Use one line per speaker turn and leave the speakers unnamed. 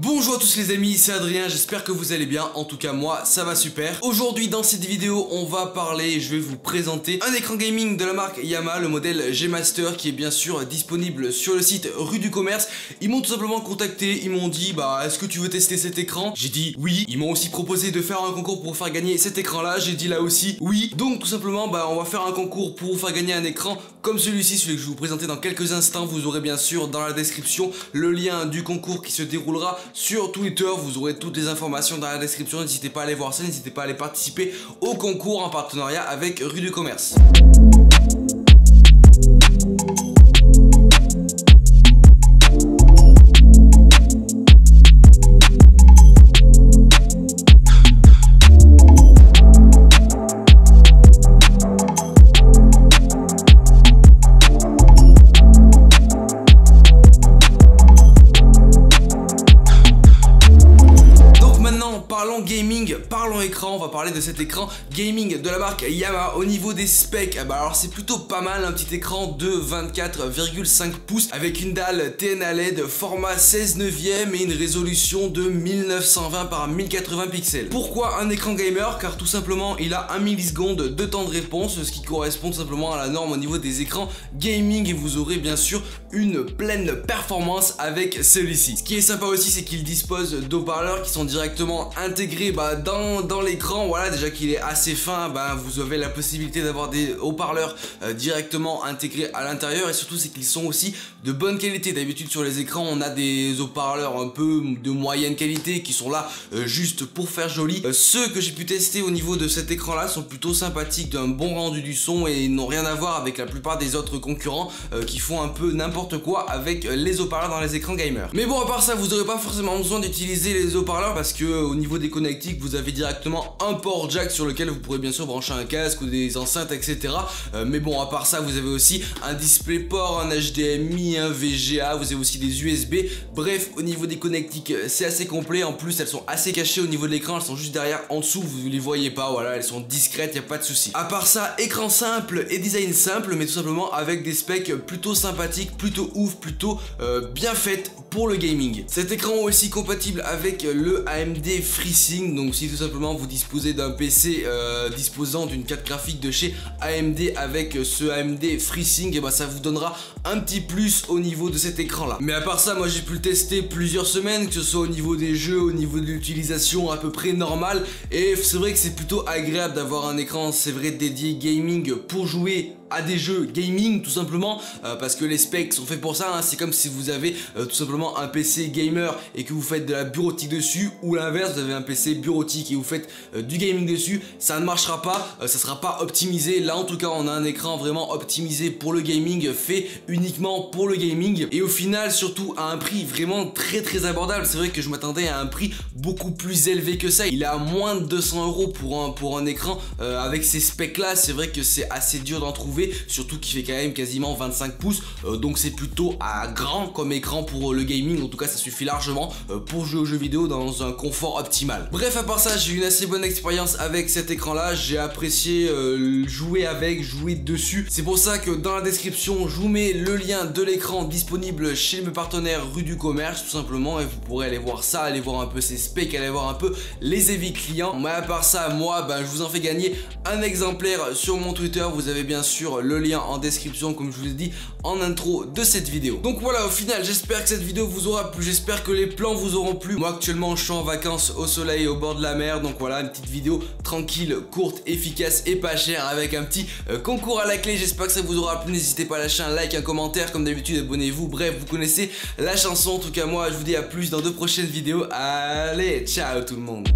Bonjour à tous les amis, c'est Adrien, j'espère que vous allez bien, en tout cas moi ça va super. Aujourd'hui dans cette vidéo on va parler, je vais vous présenter un écran gaming de la marque Yamaha, le modèle G Master qui est bien sûr disponible sur le site Rue du Commerce. Ils m'ont tout simplement contacté, ils m'ont dit est-ce que tu veux tester cet écran? J'ai dit oui, ils m'ont aussi proposé de faire un concours pour faire gagner cet écran là, j'ai dit là aussi oui. Donc tout simplement on va faire un concours pour vous faire gagner un écran comme celui-ci, celui que je vais vous présenter dans quelques instants. Vous aurez bien sûr dans la description le lien du concours qui se déroulera sur Twitter, vous aurez toutes les informations dans la description, n'hésitez pas à aller voir ça, n'hésitez pas à aller participer au concours en partenariat avec Rue du Commerce. Parlons gaming, parlons écran, on va parler de cet écran gaming de la marque Yamaha. Au niveau des specs, alors c'est plutôt pas mal, un petit écran de 24,5 pouces avec une dalle TNA LED, format 16 neuvième et une résolution de 1920 par 1080 pixels. Pourquoi un écran gamer? Car tout simplement il a 1 milliseconde de temps de réponse, ce qui correspond tout simplement à la norme au niveau des écrans gaming, et vous aurez bien sûr une pleine performance avec celui-ci. Ce qui est sympa aussi, c'est qu'il dispose d'haut-parleurs qui sont directement intégré dans l'écran. Voilà, déjà qu'il est assez fin, vous avez la possibilité d'avoir des haut-parleurs directement intégrés à l'intérieur, et surtout c'est qu'ils sont aussi de bonne qualité. D'habitude sur les écrans on a des haut-parleurs un peu de moyenne qualité qui sont là juste pour faire joli. Ceux que j'ai pu tester au niveau de cet écran là sont plutôt sympathiques, d'un bon rendu du son, et n'ont rien à voir avec la plupart des autres concurrents qui font un peu n'importe quoi avec les haut-parleurs dans les écrans gamer. Mais bon, à part ça, vous n'aurez pas forcément besoin d'utiliser les haut-parleurs, parce que au niveau des connectiques, vous avez directement un port jack sur lequel vous pourrez bien sûr brancher un casque ou des enceintes, etc. Mais bon, à part ça, vous avez aussi un DisplayPort, un HDMI, un VGA, vous avez aussi des USB. Bref, au niveau des connectiques, c'est assez complet. En plus, elles sont assez cachées au niveau de l'écran, elles sont juste derrière, en dessous, vous les voyez pas, voilà, elles sont discrètes, y a pas de souci. À part ça, écran simple et design simple, mais tout simplement avec des specs plutôt sympathiques, plutôt ouf, plutôt bien faites pour le gaming. Cet écran est aussi compatible avec le AMD FreeSync, donc si tout simplement vous disposez d'un PC disposant d'une carte graphique de chez AMD avec ce AMD FreeSync, et ça vous donnera un petit plus au niveau de cet écran là. Mais à part ça, moi j'ai pu le tester plusieurs semaines, que ce soit au niveau des jeux, au niveau de l'utilisation à peu près normale, et c'est vrai que c'est plutôt agréable d'avoir un écran, c'est vrai, dédié gaming pour jouer à des jeux gaming tout simplement, parce que les specs sont faits pour ça, hein. C'est comme si vous avez tout simplement un PC gamer et que vous faites de la bureautique dessus, ou l'inverse, vous avez un PC bureautique et vous faites du gaming dessus, ça ne marchera pas, ça sera pas optimisé. Là en tout cas on a un écran vraiment optimisé pour le gaming, fait uniquement pour le gaming, et au final surtout à un prix vraiment très abordable. C'est vrai que je m'attendais à un prix beaucoup plus élevé que ça, il est à moins de 200 € pour un écran avec ces specs là. C'est vrai que c'est assez dur d'en trouver, surtout qu'il fait quand même quasiment 25 pouces, donc c'est plutôt à grand comme écran pour le gaming. En tout cas ça suffit largement pour jouer aux jeux vidéo dans un confort optimal. Bref, à part ça, j'ai eu une assez bonne expérience avec cet écran là, j'ai apprécié jouer dessus. C'est pour ça que dans la description je vous mets le lien de l'écran disponible chez mes partenaires Rue du Commerce tout simplement, et vous pourrez aller voir ça, aller voir un peu ses specs, aller voir un peu les avis clients. Mais à part ça, moi je vous en fais gagner un exemplaire sur mon Twitter, vous avez bien sûr le lien en description comme je vous l'ai dit en intro de cette vidéo. Donc voilà, au final j'espère que cette vidéo vous aura plu, j'espère que les plans vous auront plu. Moi actuellement je suis en vacances au soleil au bord de la mer, donc voilà, une petite vidéo tranquille, courte, efficace et pas chère, avec un petit concours à la clé. J'espère que ça vous aura plu, n'hésitez pas à lâcher un like, un commentaire, comme d'habitude abonnez-vous. Bref, vous connaissez la chanson. En tout cas moi je vous dis à plus dans de prochaines vidéos. Allez, ciao tout le monde.